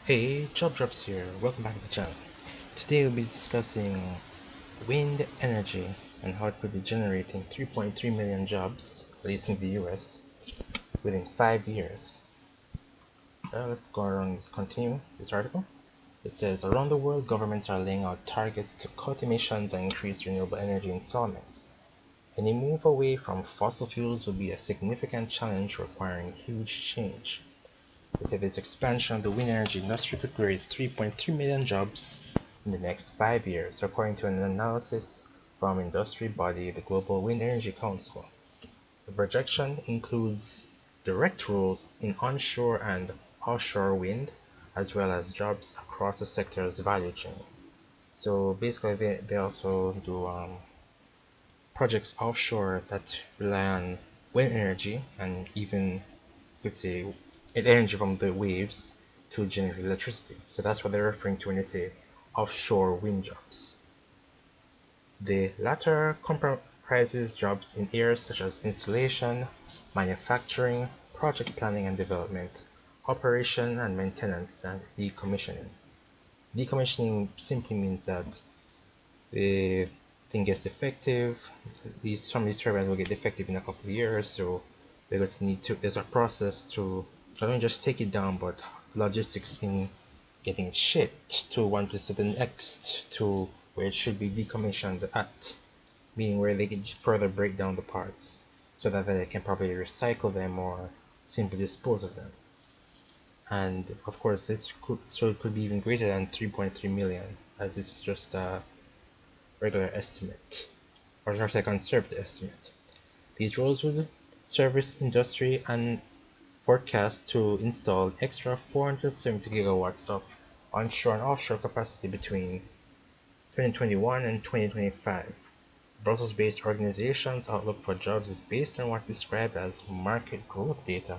Hey, Job Drops here. Welcome back to the channel. Today we'll be discussing wind energy and how it could be generating 3.3 million jobs, at least in the US, within 5 years. Let's go around this continue this article. It says around the world governments are laying out targets to cut emissions and increase renewable energy installments. Any move away from fossil fuels will be a significant challenge requiring huge change. They say this expansion of the wind energy industry could create 3.3 million jobs in the next 5 years, according to an analysis from industry body the Global Wind Energy Council. The projection includes direct roles in onshore and offshore wind, as well as jobs across the sector's value chain. So basically, they also do projects offshore that rely on wind energy and even could say energy from the waves to generate electricity. So that's what they're referring to when they say offshore wind jobs. The latter comprises jobs in areas such as installation, manufacturing, project planning and development, operation and maintenance, and decommissioning. Decommissioning simply means that the thing gets defective. Some of these turbines will get defective in a couple of years, so they're going to need to. There's a process to not only just take it down, but logistics in getting it shipped to one place to the next, to where it should be decommissioned at, meaning where they can further break down the parts, so that they can probably recycle them or simply dispose of them. And of course, it could be even greater than 3.3 million, as this is just a regular estimate, or not a conservative estimate. These roles would service industry and forecast to install extra 470 gigawatts of onshore and offshore capacity between 2021 and 2025. Brussels-based organization's outlook for jobs is based on what described as market growth data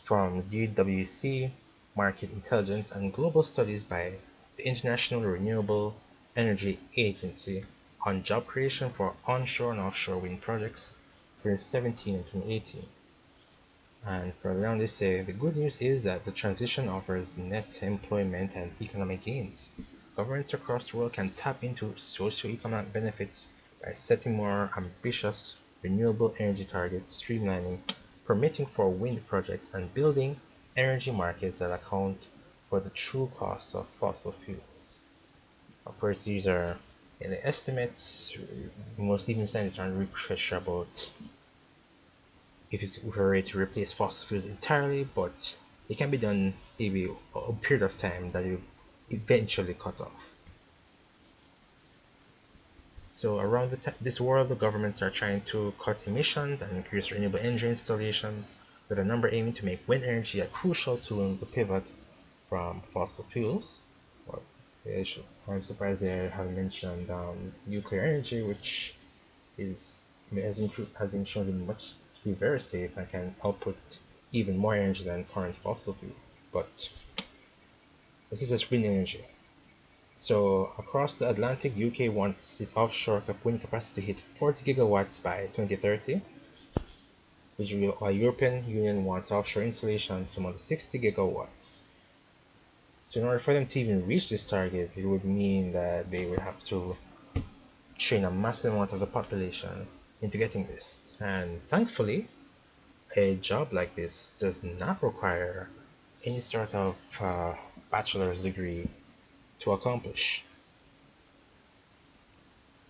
from GWC, Market Intelligence, and global studies by the International Renewable Energy Agency on job creation for onshore and offshore wind projects for 2017 and 2018. And further on they say, the good news is that the transition offers net employment and economic gains. Governments across the world can tap into socio-economic benefits by setting more ambitious renewable energy targets, streamlining permitting for wind projects, and building energy markets that account for the true cost of fossil fuels. Of course, these are in the estimates. Most even scientists aren't really sure about if we're ready to replace fossil fuels entirely, but it can be done maybe a period of time that will eventually cut off. So around this world, the governments are trying to cut emissions and increase renewable energy installations, with a number aiming to make wind energy a crucial tool in the pivot from fossil fuels. Well, I'm surprised they haven't mentioned nuclear energy, which is has been shown to be much to be very safe and can output even more energy than current fossil fuel. But this is just wind energy. So across the Atlantic, UK wants its offshore wind capacity to hit 40 gigawatts by 2030, while European Union wants offshore installations to more than 60 gigawatts. So in order for them to even reach this target, it would mean that they would have to train a massive amount of the population into getting this. And thankfully, a job like this does not require any sort of bachelor's degree to accomplish.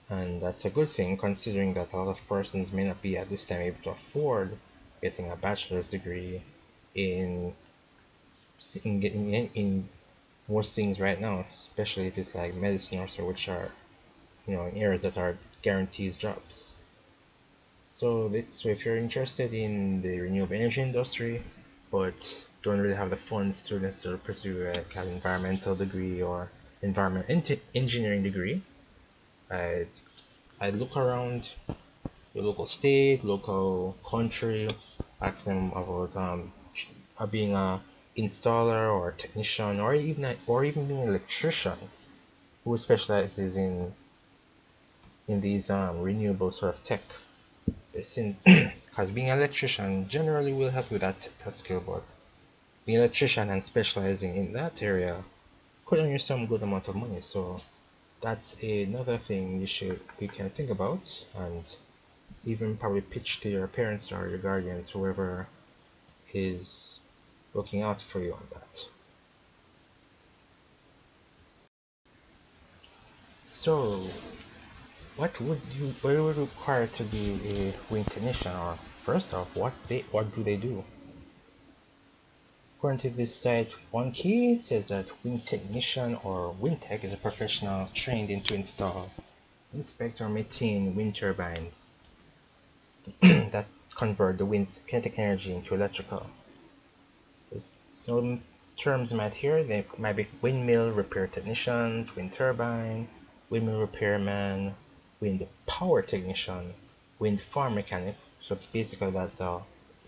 And that's a good thing, considering that a lot of persons may not be at this time able to afford getting a bachelor's degree in in most things right now, especially if it's like medicine or so, which are in areas that are guaranteed jobs. So if you're interested in the renewable energy industry, but don't really have the funds to necessarily pursue an environmental degree or engineering degree, I I look around your local state, local country, ask them about being a installer or a technician or even being an electrician who specializes in these renewable sort of tech. Because being an electrician generally will help with that skill, but being an electrician and specializing in that area could earn you some good amount of money. So that's another thing you can think about, and even probably pitch to your parents or your guardians, whoever is looking out for you on that. So what would require to be a wind technician, or first off, what do they do? According to this site, one key says that wind technician or wind tech is a professional trained in to install, inspect or maintain wind turbines that convert the wind's kinetic energy into electrical. Some terms you might hear, they might be windmill repair technicians, wind turbine, windmill repairman, wind power technician, wind farm mechanic. So basically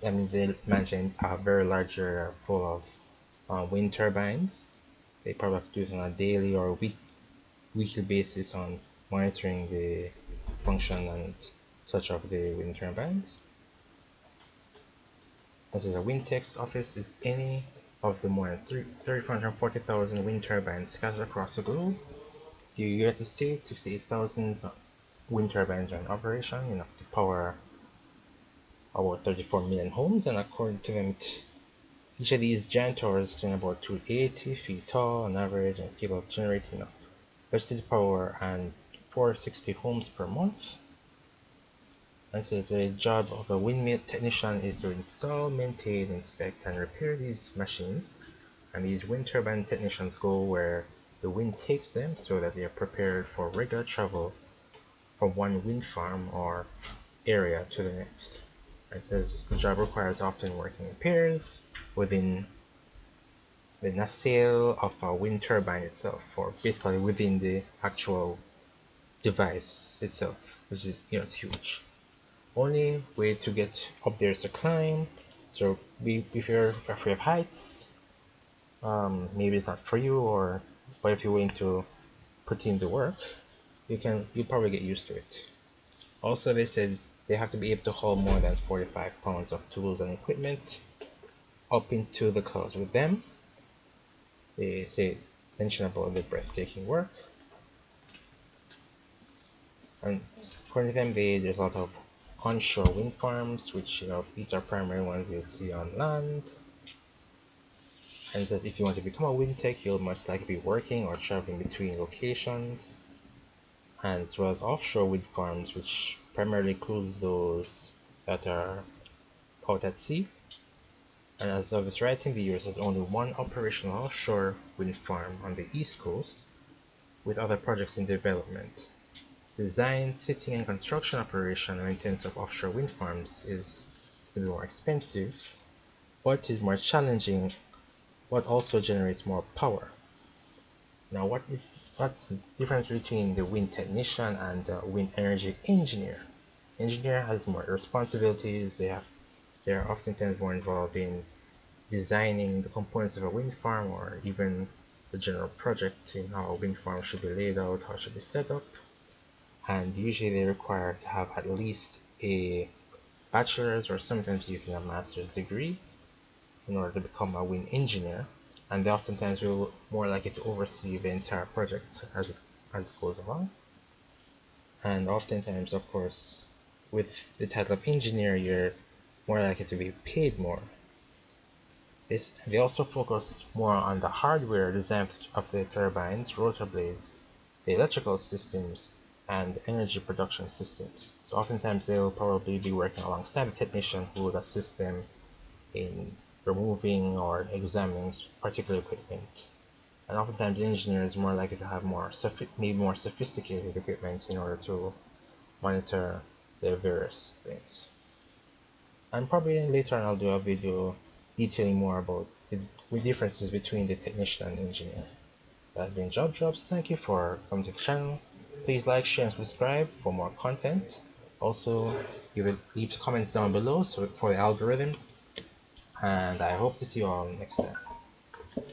that means they manage a very large area full of wind turbines. They probably have to do it on a daily or weekly basis on monitoring the function and such of the wind turbines. As a wind tech's office is any of the more than 340,000 wind turbines scattered across the globe. The United States, 68,000 wind turbines are in operation, enough to power about 34 million homes, and according to them, each of these giant towers stand about 280 feet tall on average and is capable of generating enough electricity power and 460 homes per month. And so the job of a windmill technician is to install, maintain, inspect, and repair these machines. And these wind turbine technicians go where the wind takes them so that they are prepared for regular travel from one wind farm or area to the next. It says the job requires often working in pairs within the nacelle of a wind turbine itself, or basically within the actual device itself, which is it's huge. Only way to get up there is to climb. So if you're afraid of heights, maybe it's not for you, but if you're willing to put in the work, you'll probably get used to it. Also, they said they have to be able to haul more than 45 pounds of tools and equipment up into the clouds with them. They say mention about the breathtaking work, and according to them, there's a lot of onshore wind farms, which these are primary ones you'll see on land. And it says if you want to become a wind tech, you'll most likely be working or traveling between locations, and as well as offshore wind farms, which primarily includes those that are out at sea. And as of this writing, the US has only one operational offshore wind farm on the east coast, with other projects in development. Design, sitting, and construction operation and maintenance of offshore wind farms is more expensive, but is more challenging, but also generates more power. Now, what's the difference between the wind technician and the wind energy engineer? Engineer has more responsibilities. They are oftentimes more involved in designing the components of a wind farm, or even the general project in how a wind farm should be laid out, how it should be set up. And usually they require to have at least a bachelor's or sometimes even a master's degree in order to become a wind engineer, and they oftentimes will more likely to oversee the entire project as it goes along. And oftentimes, of course, with the title of engineer, you're more likely to be paid more. They also focus more on the hardware design of the turbines, rotor blades, the electrical systems, and energy production systems. So oftentimes they will probably be working alongside a technician who would assist them in removing or examining particular equipment. And oftentimes the engineer is more likely to have maybe more sophisticated equipment in order to monitor their various things. And probably later on I'll do a video detailing more about the differences between the technician and engineer. That's been Job Drops. Thank you for coming to the channel. Please like, share, and subscribe for more content. Also, leave comments down below for the algorithm. And I hope to see you all next time.